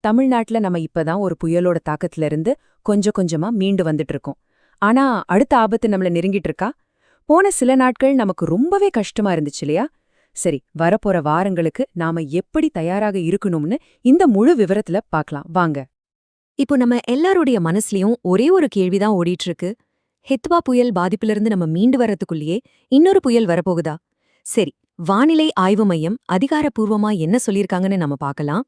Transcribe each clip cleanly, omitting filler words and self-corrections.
தமிழ்நாட்டுல நம்ம இப்பதான் ஒரு புயலோட தாக்கத்துல இருந்து கொஞ்சம் கொஞ்சமா மீண்டு வந்துட்டு இருக்கோம். ஆனா அடுத்த ஆபத்து நம்மள நெருங்கிட்டு இருக்கா? போன சில நாட்கள் நமக்கு ரொம்பவே கஷ்டமா இருந்துச்சு இல்லையா? சரி, வரப்போற வாரங்களுக்கு நாம எப்படி தயாராக இருக்கணும்னு இந்த முழு விவரத்துல பார்க்கலாம் வாங்க. இப்போ நம்ம எல்லாருடைய மனசுலயும் ஒரே ஒரு கேள்விதான் ஓடிட்டு இருக்கு. ஹெத்வா புயல் பாதிப்பிலிருந்து நம்ம மீண்டு வரதுக்குள்ளேயே இன்னொரு புயல் வரப்போகுதா? சரி, வானிலை ஆய்வு மையம் அதிகாரப்பூர்வமா என்ன சொல்லியிருக்காங்கன்னு நம்ம பார்க்கலாம்.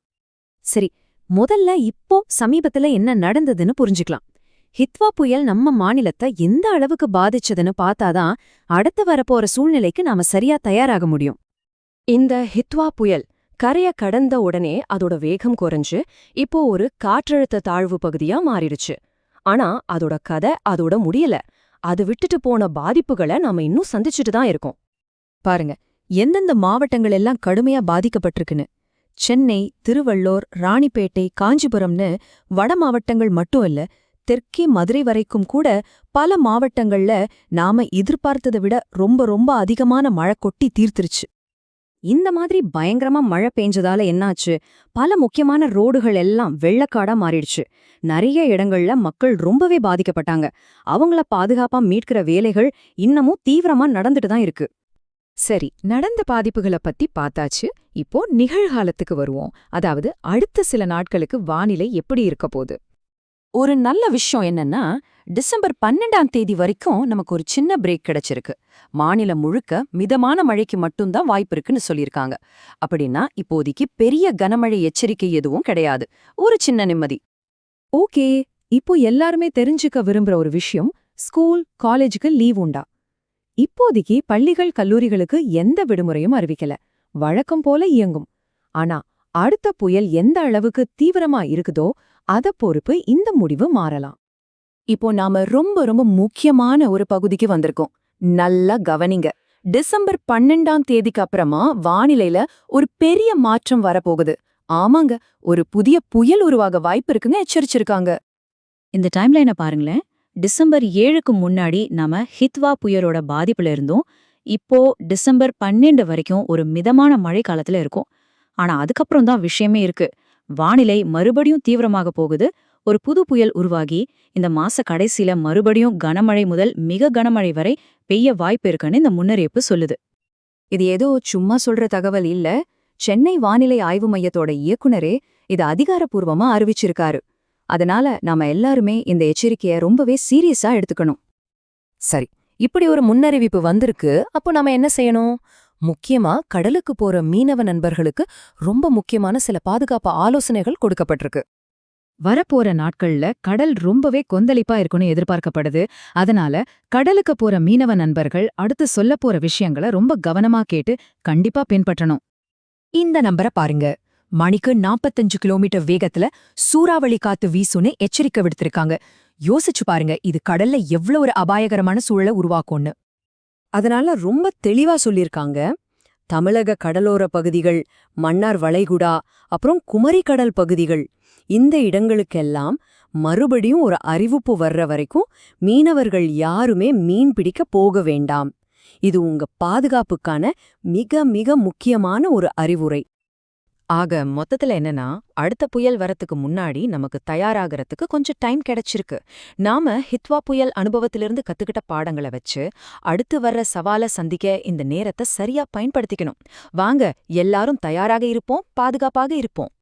சரி, முதல்ல இப்போ சமீபத்துல என்ன நடந்ததுன்னு புரிஞ்சுக்கலாம். ஹித்வா புயல் நம்ம மாநிலத்தை எந்த அளவுக்கு பாதிச்சதுன்னு பார்த்தாதான் அடுத்து வரப்போற சூழ்நிலைக்கு நாம சரியா தயாராக முடியும். இந்த ஹித்வா புயல் கரைய கடந்த உடனே அதோட வேகம் குறைஞ்சு இப்போ ஒரு காற்றழுத்த தாழ்வு பகுதியா மாறிடுச்சு. ஆனா அதோட கதை அதோட முடியல. அது விட்டுட்டு போன பாதிப்புகளை நாம இன்னும் சந்திச்சுட்டு தான் இருக்கோம். பாருங்க, எந்தெந்த மாவட்டங்கள் எல்லாம் கடுமையா பாதிக்கப்பட்டிருக்குன்னு. சென்னை, திருவள்ளூர், ராணிப்பேட்டை, காஞ்சிபுரம்னு வட மாவட்டங்கள் மட்டும் இல்ல, தெற்கே மதுரை வரைக்கும் கூட பல மாவட்டங்கள்ல நாம எதிர்பார்த்ததை விட ரொம்ப ரொம்ப அதிகமான மழை கொட்டி தீர்த்துருச்சு. இந்த மாதிரி பயங்கரமா மழை பெஞ்சதால என்னாச்சு? பல முக்கியமான ரோடுகள் எல்லாம் வெள்ளக்காடா மாறிடுச்சு. நிறைய இடங்கள்ல மக்கள் ரொம்பவே பாதிக்கப்பட்டாங்க. அவங்கள பாதுகாப்பா மீட்கிற வேலைகள் இன்னமும் தீவிரமா நடந்துட்டு தான் இருக்கு. சரி, நடந்த பாதிப்புகளை பத்தி பார்த்தாச்சு. இப்போ நிகழ்காலத்துக்கு வருவோம். அதாவது அடுத்த சில நாட்களுக்கு வானிலை எப்படி இருக்க போகுது? ஒரு நல்ல விஷயம் என்னன்னா, டிசம்பர் 12ஆம் தேதி வரைக்கும் நமக்கு ஒரு சின்ன பிரேக் கிடைச்சிருக்கு. மாநிலம் முழுக்க மிதமான மழைக்கு மட்டும்தான் வாய்ப்பு இருக்குன்னு சொல்லியிருக்காங்க. அப்படின்னா இப்போதைக்கு பெரிய கனமழை எச்சரிக்கை எதுவும் கிடையாது. ஒரு சின்ன நிம்மதி. ஓகே, இப்போ எல்லாருமே தெரிஞ்சுக்க விரும்புற ஒரு விஷயம், ஸ்கூல், காலேஜுக்கு லீவ் உண்டா? இப்போதைக்கு பள்ளிகள், கல்லூரிகளுக்கு எந்த விடுமுறையும் அறிவிக்கல. வழக்கம் போல இயங்கும். ஆனா அடுத்த புயல் எந்த அளவுக்கு தீவிரமா இருக்குதோ அத பொறுப்பு இந்த முடிவு மாறலாம். இப்போ நாம ரொம்ப ரொம்ப முக்கியமான ஒரு பகுதிக்கு வந்திருக்கோம். நல்லா கவனிங்க. டிசம்பர் 12ஆம் தேதிக்கு அப்புறமா வானிலையில ஒரு பெரிய மாற்றம் வரப்போகுது. ஆமாங்க, ஒரு புதிய புயல் உருவாக வாய்ப்பு இருக்குன்னு எச்சரிச்சிருக்காங்க. இந்த டைம்லைனை பாருங்களேன். டிசம்பர் 7க்கு முன்னாடி நாம ஹித்வா புயலோட பாதிப்புல இருந்தோம். இப்போ டிசம்பர் 12 வரைக்கும் ஒரு மிதமான மழை காலத்துல இருக்கும். ஆனா அதுக்கப்புறம் தான் விஷயமே இருக்கு. வானிலை மறுபடியும் தீவிரமாக போகுது. ஒரு புது புயல் உருவாகி இந்த மாச கடைசியில மறுபடியும் கனமழை முதல் மிக கனமழை வரை பெய்ய வாய்ப்பு இருக்குன்னு இந்த முன்னறிவிப்பு சொல்லுது. இது ஏதோ சும்மா சொல்ற தகவல் இல்ல. சென்னை வானிலை ஆய்வு மையத்தோட இயக்குனரே இது அதிகாரப்பூர்வமா அறிவிச்சிருக்காரு. அதனால நாம எல்லாருமே இந்த எச்சரிக்கைய ரொம்பவே சீரியஸா எடுத்துக்கணும். சரி, இப்படி ஒரு முன்னறிவிப்பு வந்திருக்கு. அப்போ நாம என்ன செய்யணும்? முக்கியமா கடலுக்கு போற மீனவ நண்பர்களுக்கு ரொம்ப முக்கியமான சில பாதுகாப்பு ஆலோசனைகள் கொடுக்கப்பட்டிருக்கு. வரப்போற நாட்கள்ல கடல் ரொம்பவே கொந்தளிப்பா இருக்குன்னு எதிர்பார்க்கப்படுது. அதனால கடலுக்கு போற மீனவ நண்பர்கள் அடுத்து சொல்லப் போற விஷயங்களை ரொம்ப கவனமா கேட்டு கண்டிப்பா பின்பற்றணும். இந்த நம்பரை பாருங்க. மணிக்கு 45 கிலோமீட்டர் வேகத்துல சூறாவளி காத்து வீசுன்னு எச்சரிக்கை விடுத்திருக்காங்க. யோசிச்சு பாருங்க, இது கடல்ல எவ்வளவு ஒரு அபாயகரமான சூழலை உருவாக்கும்னு. அதனால ரொம்ப தெளிவா சொல்லியிருக்காங்க. தமிழக கடலோர பகுதிகள், மன்னார் வளைகுடா, அப்புறம் குமரி கடல் பகுதிகள், இந்த இடங்களுக்கெல்லாம் மறுபடியும் ஒரு அறிவிப்பு வர்ற வரைக்கும் மீனவர்கள் யாருமே மீன் பிடிக்க போக வேண்டாம். இது உங்க பாதுகாப்புக்கான மிக மிக முக்கியமான ஒரு அறிவுரை. ஆக மொத்தத்துல என்னன்னா, அடுத்த புயல் வரத்துக்கு முன்னாடி நமக்கு தயாராகிறதுக்கு கொஞ்சம் டைம் கிடைச்சிருக்கு. நாம ஹித்வா புயல் அனுபவத்திலிருந்து கத்துக்கிட்ட பாடங்களை வச்சு அடுத்து வர்ற சவாலை சந்திக்க இந்த நேரத்தை சரியா பயன்படுத்திக்கணும். வாங்க, எல்லாரும் தயாராக இருப்போம், பாதுகாப்பாக இருப்போம்.